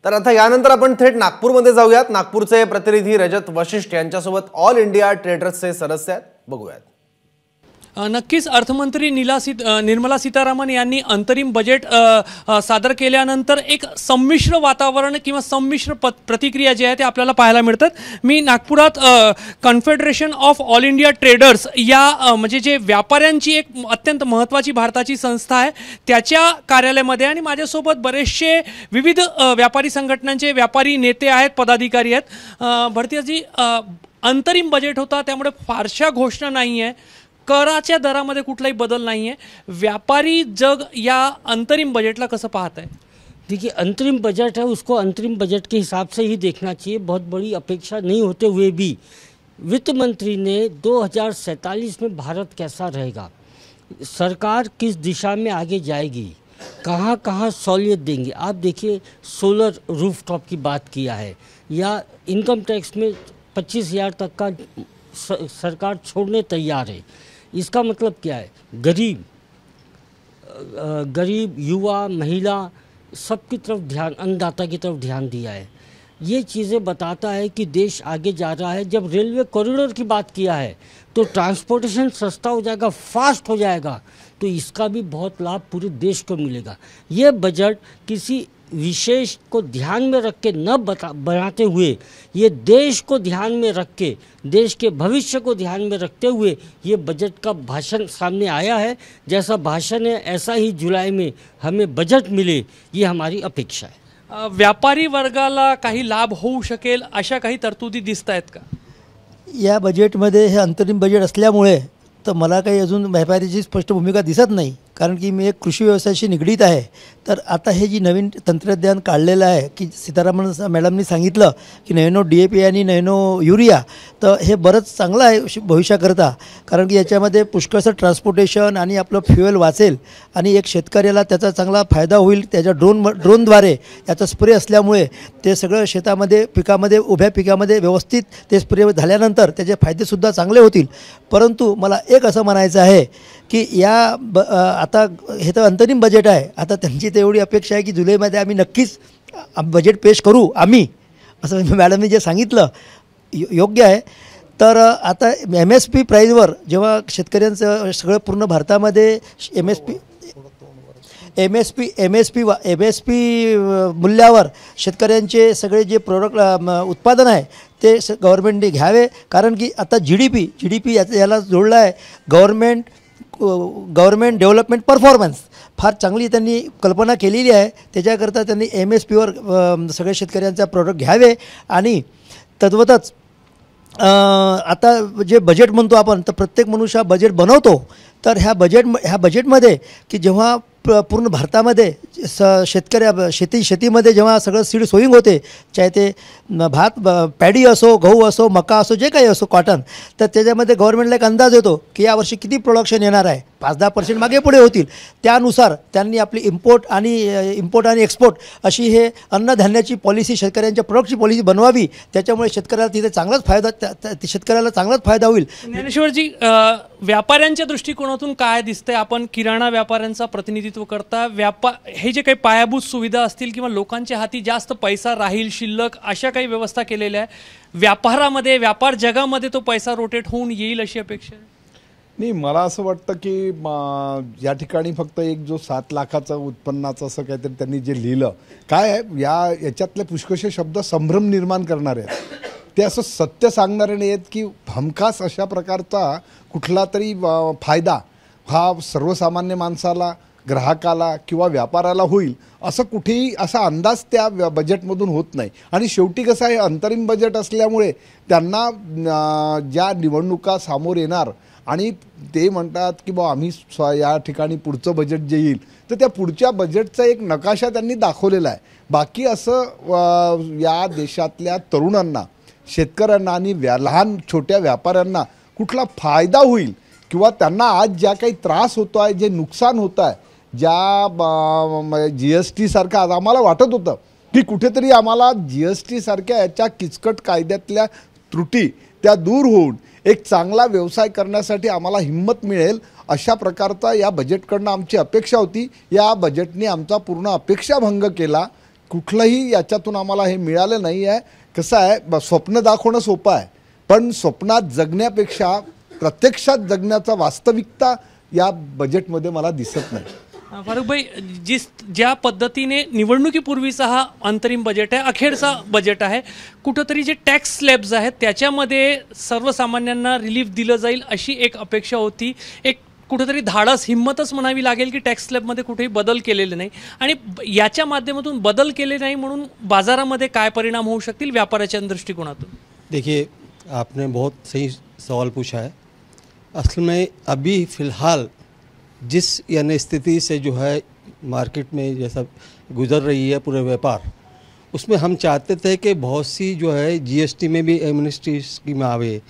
तर आता यानंतर आपण थेट नागपूरमध्ये जाऊयात। नागपूरचे प्रतिनिधी रजत वशिष्ठ यांच्यासोबत ऑल इंडिया ट्रेडर्सचे सदस्य आहेत, बघूयात। नक्कीच अर्थमंत्री निर्मला सीतारामन यांनी अंतरिम बजेट सादर केल्यानंतर एक संमिश्र वातावरण किंवा संमिश्र प्रतिक्रिया जी आहे ते आपल्याला पाहायला मिळतात। मी नागपुरात confederation of all India traders या म्हणजे जे व्यापाऱ्यांची एक अत्यंत महत्त्वाची भारताची संस्था आहे त्याच्या कार्यालयामध्ये आणि माझ्यासोबत बरेचसे विविध व्यापारी संघटनांचे व्यापारी नेते आहेत, पदाधिकारी आहेत। भरतीजी, अंतरिम बजेट होता त्यामुळे फारशा घोषणा नाही आहे, कराच्या दरामध्ये कुठलाही बदल नहीं है। व्यापारी जग या अंतरिम बजट ला कसं पाहत है? देखिए, अंतरिम बजट है, उसको अंतरिम बजट के हिसाब से ही देखना चाहिए। बहुत बड़ी अपेक्षा नहीं होते हुए भी वित्त मंत्री ने 2047 में भारत कैसा रहेगा, सरकार किस दिशा में आगे जाएगी, कहाँ कहाँ सहूलियत देंगे। आप देखिए, सोलर रूफटॉप की बात किया है या इनकम टैक्स में 25,000 तक का सरकार छोड़ने तैयार है। इसका मतलब क्या है? गरीब युवा, महिला सबकी तरफ ध्यान, अन्नदाता की तरफ ध्यान दिया है। ये चीज़ें बताता है कि देश आगे जा रहा है। जब रेलवे कॉरिडोर की बात किया है तो ट्रांसपोर्टेशन सस्ता हो जाएगा, फास्ट हो जाएगा, तो इसका भी बहुत लाभ पूरे देश को मिलेगा। ये बजट किसी विशेष को ध्यान में रख के न बनाते हुए, ये देश को ध्यान में रख के, देश के भविष्य को ध्यान में रखते हुए ये बजट का भाषण सामने आया है। जैसा भाषण है ऐसा ही जुलाई में हमें बजट मिले, ये हमारी अपेक्षा है। व्यापारी वर्गाला काही लाभ होऊ शकेल अशा काही तरतुदी दिसत आहेत का या बजेटमध्ये? हे अंतरिम बजेट असल्यामुळे तर मला काही अजून व्यापारीची स्पष्ट भूमिका दिसत नाही, कारण की मी एक कृषी व्यवसायाशी निगडीत आहे। तर आता हे जी नवीन तंत्रज्ञान काढलेलं आहे की सीतारामन मॅडमनी सांगितलं की नॅनो DAP आणि नॅनो युरिया, तर हे बरंच चांगलं आहे भविष्याकरता, कारण की याच्यामध्ये पुष्कळसं ट्रान्सपोर्टेशन आणि आपलं फ्युएल वाचेल आणि एक शेतकऱ्याला त्याचा चांगला फायदा होईल। त्याच्या ड्रोनद्वारे याचा स्प्रे असल्यामुळे ते सगळं शेतामध्ये पिकामध्ये, उभ्या पिकामध्ये व्यवस्थित ते स्प्रे झाल्यानंतर त्याचे फायदेसुद्धा चांगले होतील। परंतु मला एक असं म्हणायचं आहे की या आता हे तर अंतरिम बजेट आहे, आता त्यांची तर एवढी अपेक्षा आहे की जुलैमध्ये आम्ही नक्कीच बजेट पेश करू आम्ही, असं मॅडमने जे सांगितलं योग्य आहे। तर आता MSP प्राईजवर जेव्हा शेतकऱ्यांचं सगळं पूर्ण भारतामध्ये MSP मूल्यावर शेतकऱ्यांचे सगळे जे प्रोडक्ट उत्पादन आहे ते गव्हर्नमेंटने घ्यावे, कारण की आता GDP याला जोडला आहे गव्हर्नमेंट डेव्हलपमेंट परफॉर्मन्स, फार चांगली त्यांनी कल्पना केलेली आहे। त्याच्याकरता त्यांनी MSPवर सगळे शेतकऱ्यांचा प्रोडक्ट घ्यावे आणि तद्वतच आता जे बजेट म्हणतो आपण, तर प्रत्येक मनुष्य बजेट बनवतो, तर ह्या बजेटमध्ये की जेव्हा पूर्ण भारतामध्ये शेतीमध्ये जेव्हा सगळं सीड सोईंग होते, चाहे ते भात पॅडी असो, गहू असो, मका असो, जे काही असो, कॉटन, तर त्याच्यामध्ये गव्हर्नमेंटला एक अंदाज येतो की यावर्षी किती प्रोडक्शन येणार आहे, 5-10% मागे पुढे होतील। त्यानुसार त्यांनी आपली इम्पोर्ट आणि एक्सपोर्ट अशी हे अन्नधान्याची पॉलिसी, शेतकऱ्यांच्या प्रोडक्टची पॉलिसी बनवावी, त्याच्यामुळे शेतकऱ्याला तिथे चांगलाच फायदा होईल। ज्ञानेश्वरजी, व्यापाऱ्यांच्या दृष्टिकोनातून काय दिसतंय? आपण किराणा व्यापाऱ्यांचा प्रतिनिधित्व करता, हे जे काही पायाभूत सुविधा असतील किंवा लोकांच्या हाती जास्त पैसा राहील शिल्लक, अशा काही व्यवस्था केलेल्या आहे व्यापारामध्ये, व्यापार जगामध्ये तो पैसा रोटेट होऊन येईल अशी अपेक्षा आहे? नाही, मला असं वाटतं की या ठिकाणी फक्त एक जो 7 लाखाचा उत्पन्नाचं असं काहीतरी त्यांनी जे लिहिलं, काय आहे याच्यातले पुष्कळसे शब्द संभ्रम निर्माण करणारे आहेत। ते असं सत्य सांगणारे नाही आहेत की हमखास अशा प्रकारचा कुठला तरी फायदा हा सर्वसामान्य माणसाला, ग्राहकाला किंवा व्यापाराला होईल असं कुठेही असा अंदाज त्या बजेटमधून होत नाही। आणि शेवटी कसं आहे, अंतरिम बजेट असल्यामुळे त्यांना ज्या निवडणुका सामोर येणार आणि ते म्हणतात की बा आम्ही या ठिकाणी पुढचं बजेट जे येईल तर त्या पुढच्या बजेटचा एक नकाशा त्यांनी दाखवलेला आहे। बाकी असं या देशातल्या तरुणांना, शेतकऱ्यांना आणि लहान छोट्या व्यापाऱ्यांना कुठला फायदा होईल किंवा त्यांना आज ज्या काही त्रास होतो आहे, जे नुकसान होतं आहे, ज्या GST सारखं आज आम्हाला वाटत होतं की कुठेतरी आम्हाला GST सारख्या याच्या किचकट कायद्यातल्या त्रुटी त्या दूर होऊन एक चांगला व्यवसाय करण्यासाठी आम्हाला हिम्मत मिळेल, अशा प्रकारचा या बजेटकडनं आमची अपेक्षा होती। या बजेटने आमचा पूर्ण अपेक्षाभंग केला। कुठलंही याच्यातून आम्हाला हे मिळालं नाही आहे. कसं आहे, स्वप्न दाखवणं सोपं आहे, पण स्वप्नात जगण्यापेक्षा प्रत्यक्षात जगण्याचा वास्तविकता या बजेटमध्ये मला दिसत नाही. फारुखभाई, ज्या पद्धतीने निवडणुकीपूर्वीचा हा अंतरिम बजेट आहे, अखेरचा बजेट आहे, कुठंतरी जे टॅक्स स्लॅब्स आहेत त्याच्यामध्ये सर्वसामान्यांना रिलीफ दिलं जाईल अशी एक अपेक्षा होती. एक कुठेतरी धाडस, हिम्मतच म्हणावी लागेल की टॅक्स स्लॅबमध्ये कुठेही बदल केलेले नाही, आणि याच्या माध्यमातून बदल केले नाही म्हणून बाजारामध्ये काय परिणाम होऊ शकतील व्यापाराच्या दृष्टिकोनातून? देखिए, आपने बहुत सही सवाल पूछा है. असल में अभी फ़िलहाल जिस यानी स्थिति से जो है मार्केट में जैसा गुजर रही है पूरे व्यापार, उसमें हम चाहते थे कि बहुत सी जो है जीएसटी में भी एमनेस्टी स्कीम आवे.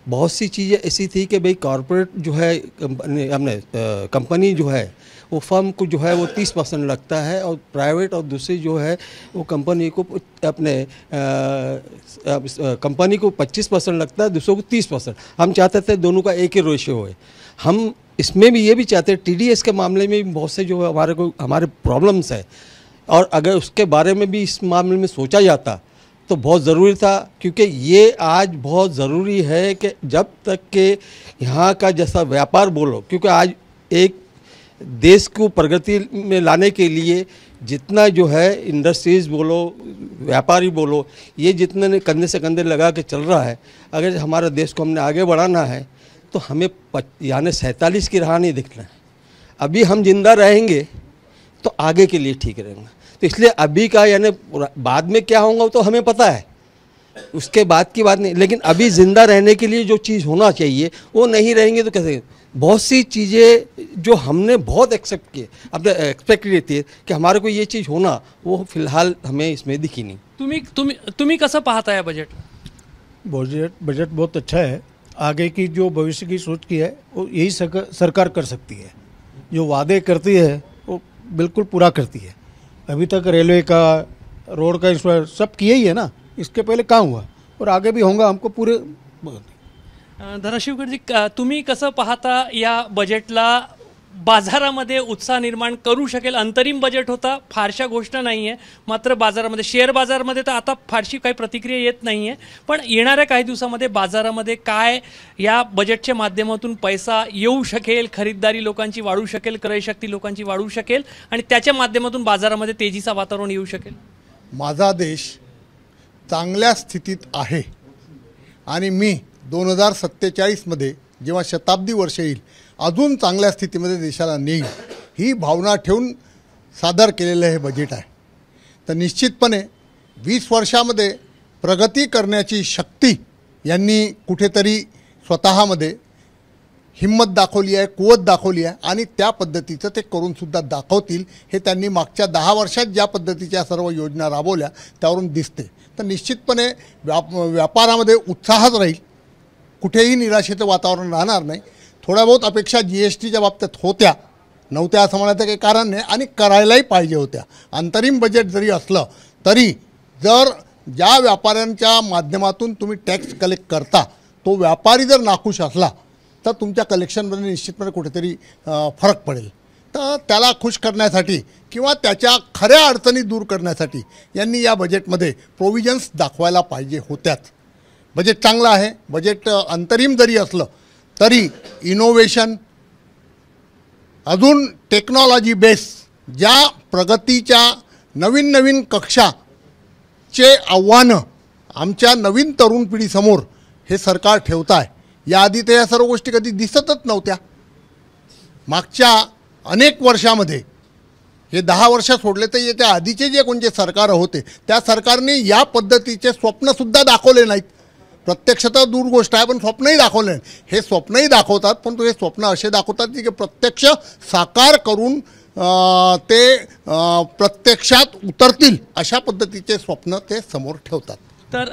बहुत सी चीज़ें ऐसी थी कि भाई कॉरपोरेट जो है कंपनी जो है वो फर्म को जो है वो 30% लगता है, और प्राइवेट और दूसरी जो है वो कंपनी को अपने कंपनी को 25% लगता है, दूसरों को 30%. हम चाहते थे दोनों का एक ही रेशियो है. हम इसमें भी ये भी चाहते हैं, TDS के मामले में भी बहुत से जो हमारे प्रॉब्लम्स है, और अगर उसके बारे में भी इस मामले में सोचा जाता तो बहुत ज़रूरी था, क्योंकि ये आज बहुत ज़रूरी है कि जब तक के यहाँ का जैसा व्यापार बोलो, क्योंकि आज एक देश को प्रगति में लाने के लिए जितना जो है इंडस्ट्रीज़ बोलो, व्यापारी बोलो, ये जितने कंधे से कंधे लगा के चल रहा है, अगर हमारे देश को हमने आगे बढ़ाना है तो हमें यानी 47 की राह नहीं दिखना है. अभी हम जिंदा रहेंगे तो आगे के लिए ठीक रहेंगे. तो इसलिए अभी का यानी बाद में क्या होगा तो हमें पता है, उसके बाद की बात नहीं, लेकिन अभी ज़िंदा रहने के लिए जो चीज़ होना चाहिए वो नहीं रहेंगे तो कैसे? बहुत सी चीज़ें जो हमने बहुत एक्सेप्ट किए, अब एक्सपेक्ट की थी कि हमारे को ये चीज़ होना, वो फिलहाल हमें इसमें दिखी नहीं. तुम्ही कसं पाहता है बजेट? बजट बहुत अच्छा है. आगे की जो भविष्य की सोच की है वो यही सरकार कर सकती है. जो वादे करती है वो बिल्कुल पूरा करती है. अभी तक रेलवे का, रोड का सब किए ही है ना, इसके पहले कहाँ हुआ, और आगे भी होगा. हमको पूरे धनशिवकरजी, तुम्ही कसं पाहता या बजेटला? बाजारामध्ये उत्साह निर्माण करू शकेल? अंतरिम बजेट होता, फारशा गोष्ट नाही आहे, मात्र बाजारामध्ये, शेअर बाजारामध्ये तर आता फारशी काही प्रतिक्रिया येत नाही आहे, पण येणाऱ्या काही दिवसामध्ये बाजारामध्ये काय या बजेटच्या माध्यमातून पैसा येऊ शकेल, खरीददारी लोकांची वाढू शकेल, क्रयशक्ती लोकांची वाढू शकेल, आणि त्याच्या माध्यमातून बाजारामध्ये तेजीचा वातावरण येऊ शकेल? माझा देश चांगल्या स्थितीत आहे, आणि मी 2047मध्ये जेव्हा शताब्दी वर्ष येईल अजून चांगल्या स्थितीमध्ये देशाला नेईल, ही भावना ठेवून सादर केलेलं हे बजेट आहे. तर निश्चितपणे 20 वर्षामध्ये प्रगती करण्याची शक्ती यांनी कुठेतरी स्वतःमध्ये हिम्मत दाखवली आहे, कुवत दाखवली आहे, आणि त्या पद्धतीचं ते करूनसुद्धा दाखवतील हे त्यांनी मागच्या 10 वर्षात ज्या पद्धतीच्या सर्व योजना राबवल्या त्यावरून दिसते. तर निश्चितपणे व्यापारामध्ये उत्साहच राहील, कुठेही निराशेचं वातावरण राहणार नाही. थोड्या बहुत अपेक्षा GSTच्या बाबतीत होत्या, नव्हत्या असं म्हणायचं काही कारण नाही, आणि करायलाही पाहिजे होत्या. अंतरिम बजेट जरी असलं तरी जर ज्या व्यापाऱ्यांच्या माध्यमातून तुम्ही टॅक्स कलेक्ट करता तो व्यापारी जर नाखुश असला तर तुमच्या कलेक्शनमध्ये निश्चितपणे कुठेतरी फरक पडेल. तर त्याला खुश करण्यासाठी किंवा त्याच्या खऱ्या अडचणी दूर करण्यासाठी यांनी या बजेटमध्ये प्रोव्हिजन्स दाखवायला पाहिजे होत्याच. बजेट चांगलं आहे. बजेट अंतरिम जरी असलं तरी इनोव्हेशन, अजून टेक्नॉलॉजी बेस, ज्या प्रगतीच्या नवीन नवीन कक्षाचे आव्हानं आमच्या नवीन तरुण पिढीसमोर हे सरकार ठेवत आहे. याआधी तर या सर्व गोष्टी कधी दिसतच नव्हत्या. मागच्या अनेक वर्षामध्ये, हे 10 वर्ष सोडले तर याच्या आधीचे जे कोणते सरकार होते त्या सरकारने या पद्धतीचे स्वप्नसुद्धा दाखवले नाहीत. प्रत्यक्षतः दूर गोष्ट आहे, पण स्वप्नही दाखवले नाही. हे स्वप्नही दाखवतात, पण हे स्वप्न असे दाखवतात की प्रत्यक्ष साकार करून ते प्रत्यक्षात उतरतील अशा पद्धतीचे स्वप्न ते समोर ठेवतात. तर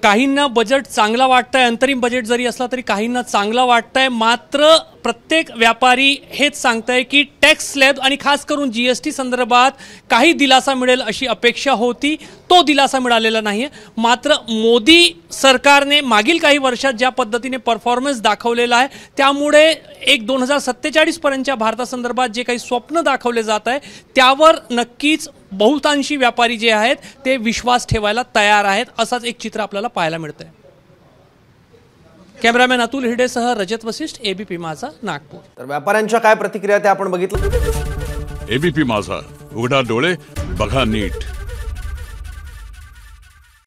काहींना बजेट चांगला वाटतंय, अंतरिम बजेट जरी असला तरी काहींना चांगला वाटतंय, मात्र प्रत्येक व्यापारी हेच सांगताय की टॅक्स स्लॅब आणि खास करून GST संदर्भात काही दिलासा मिळेल अशी अपेक्षा होती, तो दिलासा मिळालेला नाही आहे. मात्र मोदी सरकारने मागील काही वर्षात ज्या पद्धतीने परफॉर्मन्स दाखवलेला आहे त्यामुळे एक 2047 पर्यंतच्या भारतासंदर्भात जे काही स्वप्न दाखवले जात आहे त्यावर नक्कीच बहुतांशी व्यापारी जे आहेत ते विश्वास ठेवायला तयार आहेत, असंच एक चित्र आपल्याला पाहायला मिळतंय. कॅमेरामॅन अतुल हिरडेसह रजत वशिष्ठ, एबीपी माझा, नागपूर. तर व्यापाऱ्यांच्या काय प्रतिक्रिया त्या आपण बघितलं. एबीपी माझा, उघडा डोळे बघा नीट.